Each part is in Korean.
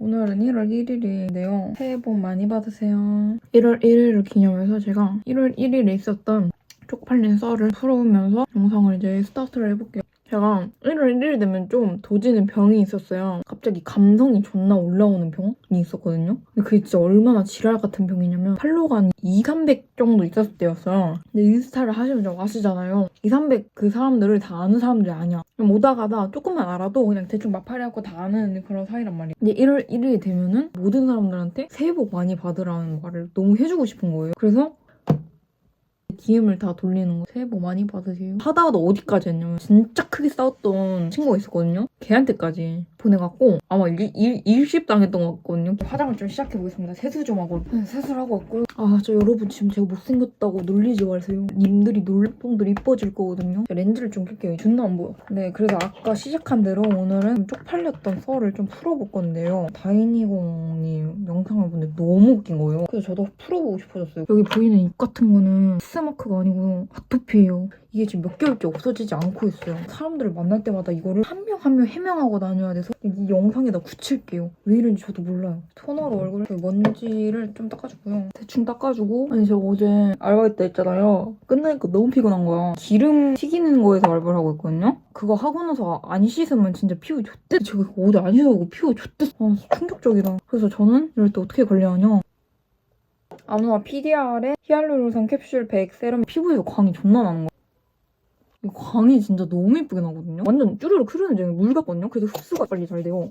오늘은 1월 1일인데요. 새해 복 많이 받으세요. 1월 1일을 기념해서 제가 1월 1일에 있었던 쪽팔린 썰을 풀어오면서 영상을 이제 스타트를 해볼게요. 제가 1월 1일 되면 좀 도지는 병이 있었어요. 갑자기 감성이 존나 올라오는 병이 있었거든요. 근데 그게 진짜 얼마나 지랄 같은 병이냐면 팔로우가 한 200, 300 정도 있었을 때였어요. 근데 인스타를 하시면 좀 아시잖아요. 200, 300 그 사람들을 다 아는 사람들이 아니야. 그냥 오다가다 조금만 알아도 그냥 대충 마팔해갖고 다 아는 그런 사이란 말이에요. 근데 1월 1일이 되면은 모든 사람들한테 새해 복 많이 받으라는 말을 너무 해주고 싶은 거예요. 그래서 DM을 다 돌리는 거. 새해 복 많이 받으세요. 하다가도 어디까지 했냐면 진짜 크게 싸웠던 친구가 있었거든요. 걔한테까지 보내갖고 아마 일십 당했던 것 같거든요. 화장을 좀 시작해보겠습니다. 세수 좀 하고. 세수를 하고 왔고요. 저 여러분 지금 제가 못생겼다고 놀리지 마세요. 님들이 놀분들 이뻐질 거거든요. 렌즈를 좀 낄게요. 존나 안 보여. 네, 그래서 아까 시작한 대로 오늘은 쪽팔렸던 썰을 좀 풀어볼 건데요. 다이니공님 영상을 보는데 너무 웃긴 거예요. 그래서 저도 풀어보고 싶어졌어요. 여기 보이는 입 같은 거는 마크가 아니고요. 아토피예요. 이게 지금 몇 개월째 없어지지 않고 있어요. 사람들을 만날 때마다 이거를 한 명 한 명 해명하고 다녀야 돼서 이 영상에다 굳힐게요. 왜 이런지 저도 몰라요. 토너로 얼굴 먼지를 좀 닦아주고요. 대충 닦아주고 아니 제가 어제 알바했다 했잖아요. 끝나니까 너무 피곤한 거야. 기름 튀기는 거에서 알바를 하고 있거든요. 그거 하고 나서 안 씻으면 진짜 피부 좆대. 제가 어제 안 씻어보고 피부 좆대. 충격적이다. 그래서 저는 이럴 때 어떻게 관리하냐. 아노아 PDR의 히알루론산 캡슐 100 세럼. 피부에서 광이 존나 나는 거야. 이 광이 진짜 너무 예쁘게 나거든요. 완전 쭈르륵 흐르는 게 물 같거든요. 그래서 흡수가 빨리 잘 돼요.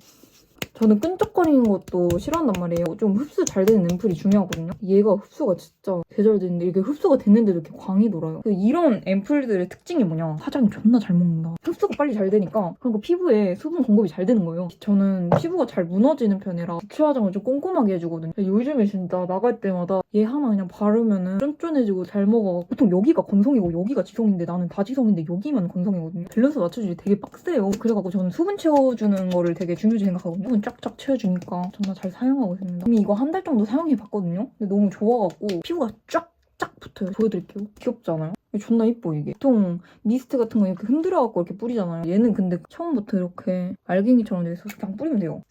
저는 끈적거리는 것도 싫어한단 말이에요. 좀 흡수 잘 되는 앰플이 중요하거든요. 얘가 흡수가 진짜 개잘 되는데 이게 흡수가 됐는데도 이렇게 광이 돌아요. 이런 앰플들의 특징이 뭐냐. 화장이 존나 잘 먹는다. 흡수가 빨리 잘 되니까 그리고 피부에 수분 공급이 잘 되는 거예요. 저는 피부가 잘 무너지는 편이라 기초 화장을 좀 꼼꼼하게 해주거든요. 요즘에 진짜 나갈 때마다 얘 하나 그냥 바르면은 쫀쫀해지고 잘 먹어. 보통 여기가 건성이고 여기가 지성인데 나는 다 지성인데 여기만 건성이거든요. 밸런스 맞춰주기 되게 빡세요. 그래갖고 저는 수분 채워주는 거를 되게 중요시 생각하거든요. 수분 쫙쫙 채워주니까 정말 잘 사용하고 있습니다. 이미 이거 한 달 정도 사용해봤거든요. 근데 너무 좋아갖고 피부가 쫙쫙 붙어요. 보여드릴게요. 귀엽지 않아요? 존나 이뻐 이게. 보통 미스트 같은 거 이렇게 흔들어갖고 이렇게 뿌리잖아요. 얘는 근데 처음부터 이렇게 알갱이처럼 돼 있어서 그냥 뿌리면 돼요.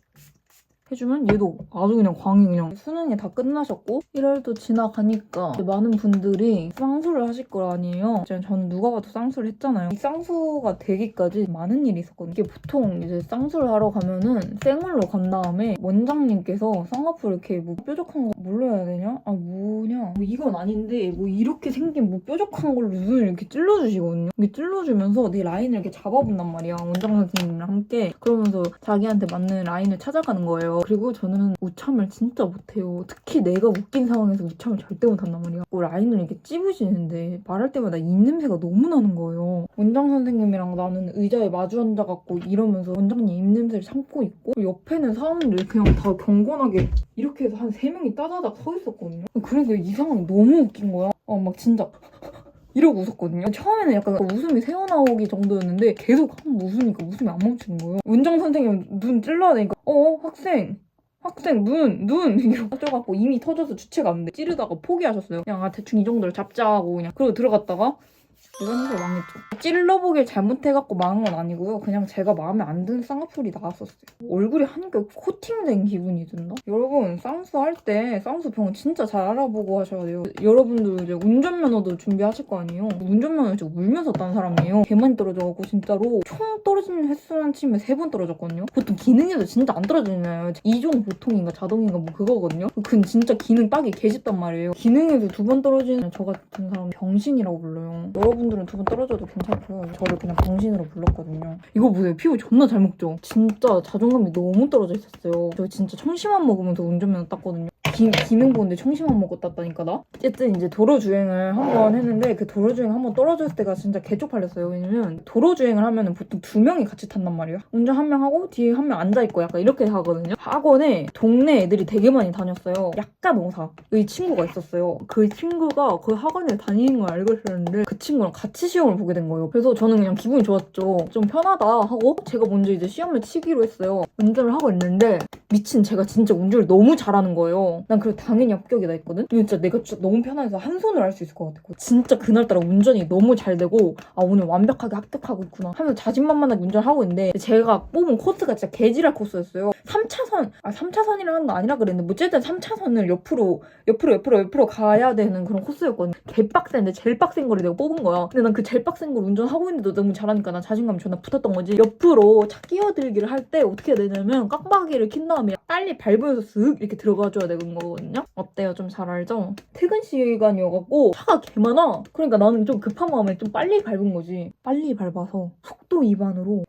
해주면 얘도 아주 그냥 광이 그냥 수능이 다 끝나셨고 1월도 지나가니까 많은 분들이 쌍수를 하실 거 아니에요. 저는 누가 봐도 쌍수를 했잖아요. 이 쌍수가 되기까지 많은 일이 있었거든요. 이게 보통 이제 쌍수를 하러 가면은 생얼로 간 다음에 원장님께서 쌍꺼풀 이렇게 뭐 뾰족한 거 뭘로 해야 되냐? 뭐냐? 뭐 이건 아닌데 뭐 이렇게 생긴 뭐 뾰족한 걸로 눈을 이렇게 찔러주시거든요. 이렇게 찔러주면서 내 라인을 이렇게 잡아본단 말이야. 원장 선생님이랑 함께. 그러면서 자기한테 맞는 라인을 찾아가는 거예요. 그리고 저는 우참을 진짜 못해요. 특히 내가 웃긴 상황에서 우참을 절대 못한단 말이야. 라인을 이렇게 찝으시는데 말할 때마다 입 냄새가 너무 나는 거예요. 원장 선생님이랑 나는 의자에 마주 앉아갖고 이러면서 원장님 입 냄새를 참고 있고 옆에는 사람들이 그냥 다 경건하게 이렇게 해서 한 3명이 따다닥 서 있었거든요. 그러니까 이 상황이 너무 웃긴 거야. 막 진짜 이러고 웃었거든요. 처음에는 약간 웃음이 새어나오기 정도였는데 계속 한 번 웃으니까 웃음이 안 멈추는 거예요. 원장 선생님 눈 찔러야 되니까 학생 눈 이러고 떠갖고 이미 터져서 주체가 안 돼. 찌르다가 포기하셨어요. 그냥 대충 이 정도를 잡자 하고 그냥 그러고 들어갔다가 이건 사실 망했죠. 찔러보길 잘못해갖고 망한 건 아니고요. 그냥 제가 마음에 안 드는 쌍꺼풀이 나왔었어요. 얼굴이 한결 코팅된 기분이 든다? 여러분 쌍수 할 때 쌍수병은 진짜 잘 알아보고 하셔야 돼요. 여러분들 이제 운전면허도 준비하실 거 아니에요. 운전면허 지금 울면서 딴 사람이에요. 개 많이 떨어져갖고 진짜로 총 떨어지는 횟수만 치면 3번 떨어졌거든요. 보통 기능에도 진짜 안 떨어지잖아요. 2종 보통인가 자동인가 뭐 그거거든요. 그건 진짜 기능 딱이 개짓단 말이에요. 기능에도 2번 떨어지는 저 같은 사람 병신이라고 불러요. 여러분들은 2번 떨어져도 괜찮고요. 저를 그냥 병신으로 불렀거든요. 이거 보세요. 피부 존나 잘 먹죠? 진짜 자존감이 너무 떨어져 있었어요. 저 진짜 청심환 먹으면서 운전면허 땄거든요. 기능 보는데 청심환 먹고 땄다니까 나? 어쨌든 이제 도로주행을 한번 했는데 그 도로주행 한번 떨어졌을 때가 진짜 개쪽팔렸어요. 왜냐면 도로주행을 하면은 보통 2명이 같이 탄단 말이에요. 운전 1명 하고 뒤에 1명 앉아있고 약간 이렇게 하거든요. 학원에 동네 애들이 되게 많이 다녔어요. 약간 농사의 친구가 있었어요. 그 친구가 그 학원에 다니는 걸 알고 있었는데 그 친구랑 같이 시험을 보게 된 거예요. 그래서 저는 그냥 기분이 좋았죠. 좀 편하다 하고 제가 먼저 이제 시험을 치기로 했어요. 운전을 하고 있는데 미친 제가 진짜 운전을 너무 잘하는 거예요. 거예요. 난 그래도 당연히 합격이다 했거든? 이거 진짜 내가 진짜 너무 편해서 한 손으로 할 수 있을 것 같았고 진짜 그날따라 운전이 너무 잘 되고 아 오늘 완벽하게 합격하고 있구나 하면서 자신만만하게 운전하고 있는데 제가 뽑은 코스가 진짜 개지랄 코스였어요. 3차선이라 하는 거 아니라 그랬는데 어쨌든 3차선을 옆으로 가야 되는 그런 코스였거든. 개빡센데 제일 빡센 거를 내가 뽑은 거야. 근데 난 그 제일 빡센 걸 운전하고 있는데도 너무 잘하니까 난 자신감이 존나 붙었던 거지. 옆으로 차 끼어들기를 할 때 어떻게 해야 되냐면 깜빡이를 킨 다음에 빨리 밟으면서 슥 이렇게 들어가줘야 되는 거거든요. 어때요? 좀 잘 알죠? 퇴근 시간이어갖고 차가 개 많아. 그러니까 나는 좀 급한 마음에 좀 빨리 밟은 거지. 빨리 밟아서 속도 위반으로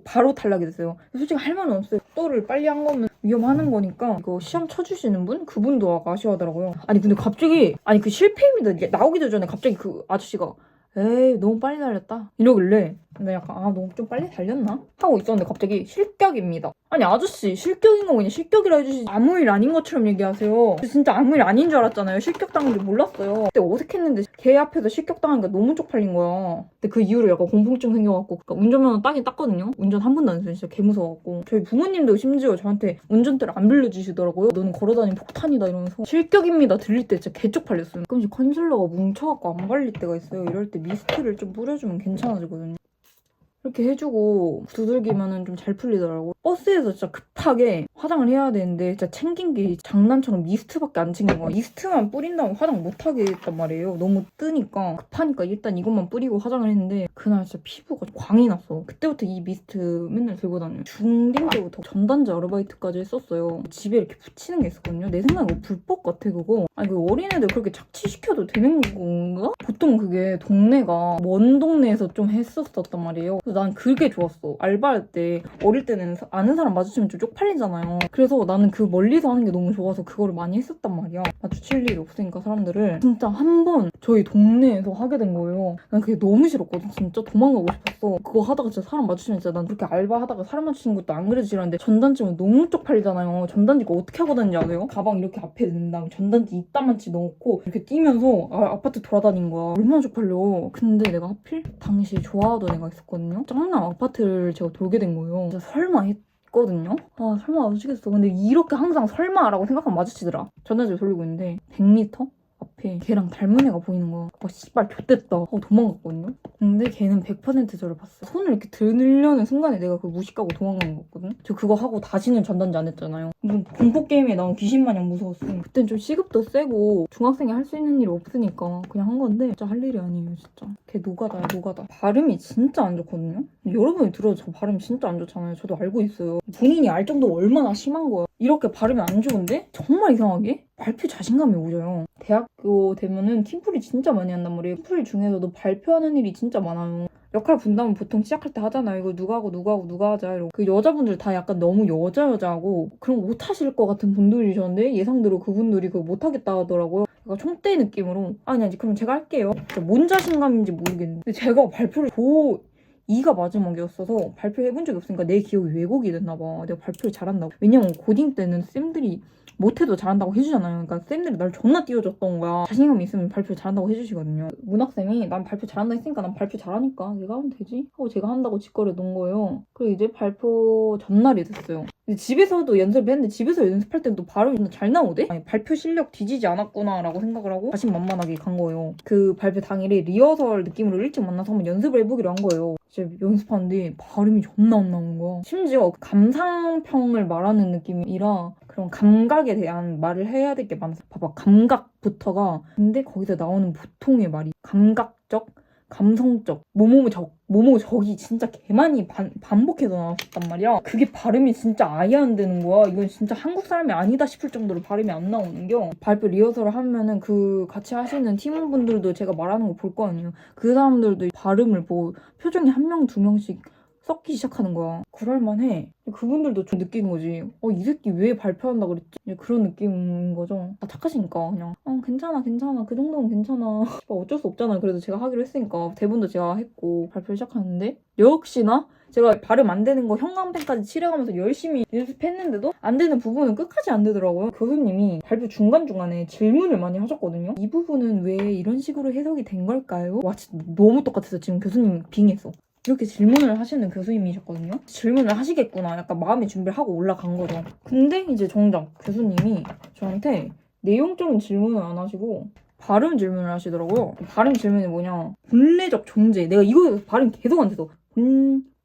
바로 탈락이 됐어요. 솔직히 할 말은 없어요. 속도를 빨리 한 거면 위험하는 거니까 이거 시험 쳐주시는 분? 그분도 아쉬워하더라고요. 아니 근데 갑자기 그 실패입니다 나오기도 전에 갑자기 그 아저씨가 에이 너무 빨리 달렸다 이러길래 근데 약간 너무 좀 빨리 달렸나? 하고 있었는데 갑자기 실격입니다. 아니 아저씨 실격인 거 그냥 실격이라 해주시지 아무 일 아닌 것처럼 얘기하세요. 진짜 아무 일 아닌 줄 알았잖아요. 실격당한 줄 몰랐어요. 그때 어색했는데 걔 앞에서 실격당하니까 너무 쪽팔린 거야. 근데 그 이후로 약간 공포증 생겨갖고 그러니까 운전면허 따긴 땄거든요. 운전 한 번도 안 했어요. 진짜 개무서워갖고 저희 부모님도 심지어 저한테 운전대를 안 빌려주시더라고요. 너는 걸어다니는 폭탄이다 이러면서 실격입니다 들릴 때 진짜 개쪽팔렸어요. 가끔씩 컨실러가 뭉쳐갖고 안 발릴 때가 있어요. 이럴 때 미스트를 좀 뿌려주면 괜찮아지거든요. 이렇게 해주고 두들기면은 좀 잘 풀리더라고. 버스에서 진짜 급하게 화장을 해야 되는데 진짜 챙긴 게 장난처럼 미스트밖에 안 챙긴 거야. 미스트만 뿌린다면 화장 못하게 했단 말이에요. 너무 뜨니까 급하니까 일단 이것만 뿌리고 화장을 했는데 그날 진짜 피부가 광이 났어. 그때부터 이 미스트 맨날 들고 다녀요. 중딩 때부터 전단지 아르바이트까지 했었어요. 집에 이렇게 붙이는 게 있었거든요. 내 생각에 이거 불법 같아 그거. 아니 그 어린애들 그렇게 착취시켜도 되는 건가? 보통 그게 동네가 먼 동네에서 좀 했었단 말이에요. 그래서 난 그게 좋았어. 알바할 때 어릴 때는 아는 사람 마주치면 좀 쪽팔리잖아요. 그래서 나는 그 멀리서 하는 게 너무 좋아서 그거를 많이 했었단 말이야. 마주칠 일이 없으니까 사람들을. 진짜 한 번 저희 동네에서 하게 된 거예요. 난 그게 너무 싫었거든. 진짜 도망가고 싶었어. 그거 하다가 진짜 사람 마주치면 진짜 난 그렇게 알바하다가 사람 마주치는 것도 안 그래도 싫었는데 전단지면 너무 쪽팔리잖아요. 전단지 이거 어떻게 하고 다니는지 아세요? 가방 이렇게 앞에 넣는 다음에 전단지 이따만치 넣고 이렇게 뛰면서 아파트 돌아다닌 거야. 얼마나 쪽팔려. 근데 내가 하필 당시 좋아하던 애가 있었거든요. 짱남 아파트를 제가 돌게 된 거예요. 진짜 설마 했거든요. 설마 마주치겠어. 근데 이렇게 항상 설마라고 생각하면 마주치더라. 전단지를 돌리고 있는데 100m? 앞에 걔랑 닮은 애가 보이는 거야. 씨발 좋댔다 하고 도망갔거든요. 근데 걔는 100% 저를 봤어. 손을 이렇게 들려는 순간에 내가 그걸 무식하고 도망간 거거든. 저 그거 하고 다시는 전단지 안 했잖아요. 무슨 공포게임에 나온 귀신 마냥 무서웠어. 그땐 좀 시급도 세고 중학생이 할 수 있는 일이 없으니까 그냥 한 건데 진짜 할 일이 아니에요 진짜. 걔 노가다야 노가다. 발음이 진짜 안 좋거든요. 여러분이 들어도 저 발음 진짜 안 좋잖아요. 저도 알고 있어요. 본인이 알 정도로 얼마나 심한 거야. 이렇게 발음이 안 좋은데 정말 이상하게 발표 자신감이 오져요. 대학교 되면은 팀플이 진짜 많이 한단 말이에요. 팀플 중에서도 발표하는 일이 진짜 많아요. 역할 분담은 보통 시작할 때 하잖아요. 이거 누가 하고 누가 하자 이러고. 그 여자분들 다 약간 너무 여자하고 그런 거 못하실 것 같은 분들이셨는데 예상대로 그분들이 그거 못하겠다 하더라고요. 약간 총대 느낌으로 아니 그럼 제가 할게요. 뭔 자신감인지 모르겠는데 제가 발표를 이가 마지막이었어서 발표해본 적이 없으니까 내 기억이 왜곡이 됐나봐. 내가 발표를 잘한다고. 왜냐면 고딩 때는 쌤들이 못해도 잘한다고 해주잖아요. 그러니까 쌤들이 날 존나 띄워줬던 거야. 자신감이 있으면 발표 잘한다고 해주시거든요. 문학쌤이 난 발표 잘한다 했으니까 난 발표 잘하니까 내가 하면 되지 하고 제가 한다고 짓거려 놓은 거예요. 그리고 이제 발표 전날이 됐어요. 집에서도 연습을 했는데 집에서 연습할 때는 또 발음이 잘 나오대? 아니 발표 실력 뒤지지 않았구나 라고 생각을 하고 자신만만하게 간 거예요. 그 발표 당일에 리허설 느낌으로 일찍 만나서 한번 연습을 해보기로 한 거예요. 이제 연습하는데 발음이 존나 안 나오는 거야. 심지어 감상평을 말하는 느낌이라 그런 감각에 대한 말을 해야 될 게 많았어. 봐봐 감각부터가 근데 거기서 나오는 보통의 말이 감각적 감성적 뭐뭐적이 진짜 개 많이 반복해서 나왔단 말이야. 그게 발음이 진짜 아예 안 되는 거야. 이건 진짜 한국 사람이 아니다 싶을 정도로 발음이 안 나오는 겨. 발표 리허설을 하면은 그 같이 하시는 팀원분들도 제가 말하는 거 볼 거 아니에요. 그 사람들도 발음을 보고 표정이 한 명, 두 명씩 섞기 시작하는 거야. 그럴만해. 그분들도 좀 느끼는 거지. 이 새끼 왜 발표한다 그랬지? 그런 느낌인 거죠. 착하시니까 그냥 괜찮아 그 정도면 괜찮아. 어쩔 수 없잖아. 그래도 제가 하기로 했으니까 대본도 제가 했고 발표를 시작하는데 역시나 제가 발음 안 되는 거 형광펜까지 칠해가면서 열심히 연습했는데도 안 되는 부분은 끝까지 안 되더라고요. 교수님이 발표 중간중간에 질문을 많이 하셨거든요. 이 부분은 왜 이런 식으로 해석이 된 걸까요? 와 진짜 너무 똑같아서 지금 교수님 빙했어. 이렇게 질문을 하시는 교수님이셨거든요. 질문을 하시겠구나. 약간 마음의 준비를 하고 올라간 거죠. 근데 이제 정작 교수님이 저한테 내용적인 질문을 안 하시고 발음 질문을 하시더라고요. 발음 질문이 뭐냐. 본래적 존재. 내가 이거 발음 계속 안 돼서.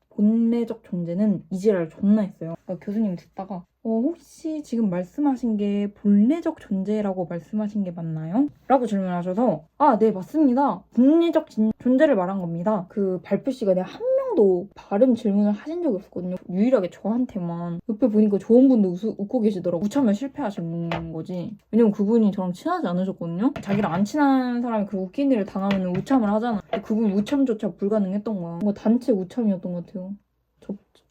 본래적 존재는 이지랄 존나 했어요. 그러니까 교수님 듣다가 혹시 지금 말씀하신 게 본래적 존재라고 말씀하신 게 맞나요? 라고 질문하셔서 네 맞습니다. 본래적 존재를 말한 겁니다. 그 발표 시간에 한 명도 발음 질문을 하신 적이 없었거든요. 유일하게 저한테만. 옆에 보니까 좋은 분도 웃고 계시더라고요. 우참면 실패하신 거지. 왜냐면 그분이 저랑 친하지 않으셨거든요. 자기랑 안 친한 사람이 그 웃긴 일을 당하면 우참을 하잖아. 근데 그분 우참조차 불가능했던 거야. 뭔가 단체 우참이었던 것 같아요.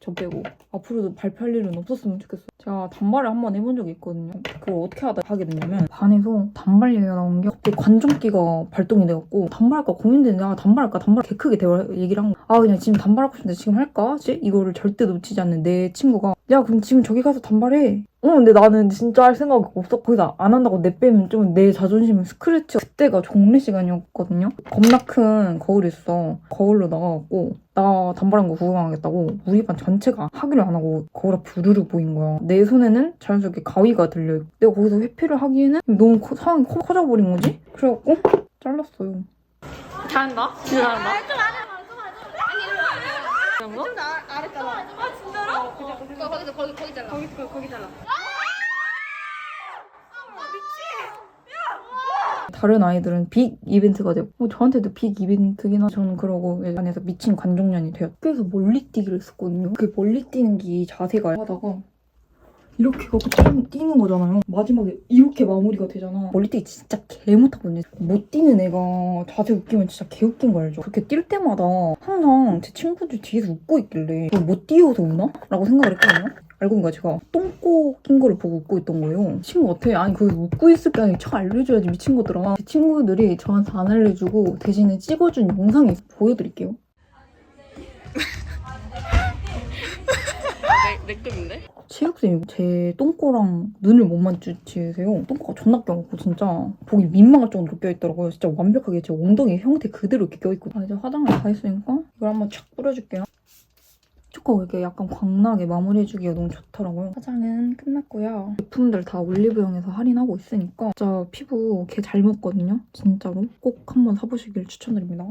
저 빼고. 앞으로도 발표할 일은 없었으면 좋겠어요. 제가 단발을 한번 해본 적이 있거든요. 그걸 어떻게 하게 됐냐면 반에서 단발 얘기가 나온 게 갑자기 관종기가 발동이 돼갖고 단발할까 고민되는데 단발할까 개 크게 얘기를 한 거야. 그냥 지금 단발하고 싶은데 지금 할까? 이거를 절대 놓치지 않는 내 친구가 야 그럼 지금 저기 가서 단발해. 근데 나는 진짜 할 생각이 없어. 거기다 안 한다고 내빼면 좀 내 자존심을 스크래치. 그때가 종례 시간이었거든요. 겁나 큰 거울이 있어. 거울로 나가갖고 나 단발한 거 구경하겠다고 우리 반 전체가 하기를 안 하고 거울 앞에 우르르 보인 거야. 내 손에는 자연스럽게 가위가 들려. 내가 거기서 회피를 하기에는 너무 상황이 커져버린 거지? 그래갖고 잘랐어요. 잘한다? 진짜 잘한다? 좀 더 아래 잘라. 진짜로? 거기 잘라. 거기 잘라. 다른 아이들은 빅 이벤트가 되고 저한테도 빅 이벤트긴 하죠. 저는 그러고 안에서 미친 관종년이 돼요. 그래서 멀리뛰기를 했었거든요. 그 멀리뛰는 게 자세가 하다가 이렇게 갖고 뛰는 거잖아요. 마지막에 이렇게 마무리가 되잖아. 멀리뛰기 진짜 개 못하거든요. 못 뛰는 애가 자세 웃기면 진짜 개 웃긴 거 알죠? 그렇게 뛸 때마다 항상 제 친구들 뒤에서 웃고 있길래 못 뛰어서 우나? 라고 생각을 했거든요. 알고 보니까 제가 똥꼬 낀 거를 보고 웃고 있던 거예요. 친구 같아. 아니 그게 웃고 있을 게 아니라 쳐 알려줘야지 미친 것들아. 제 친구들이 저한테 안 알려주고 대신에 찍어준 영상이 있어. 보여드릴게요. 내 급인데? 체육쌤이 제 똥꼬랑 눈을 못 마주치세요. 똥꼬가 존나 껴갖고 진짜 보기 민망할 정도로 껴있더라고요. 진짜 완벽하게 제 엉덩이 형태 그대로 이렇게 껴있고. 이제 화장을 다 했으니까 이걸 한번 착 뿌려줄게요. 초코 이렇게 약간 광나게 마무리해주기가 너무 좋더라고요. 화장은 끝났고요. 제품들 다 올리브영에서 할인하고 있으니까 진짜 피부 개 잘 먹거든요. 진짜로 꼭 한번 사보시길 추천드립니다.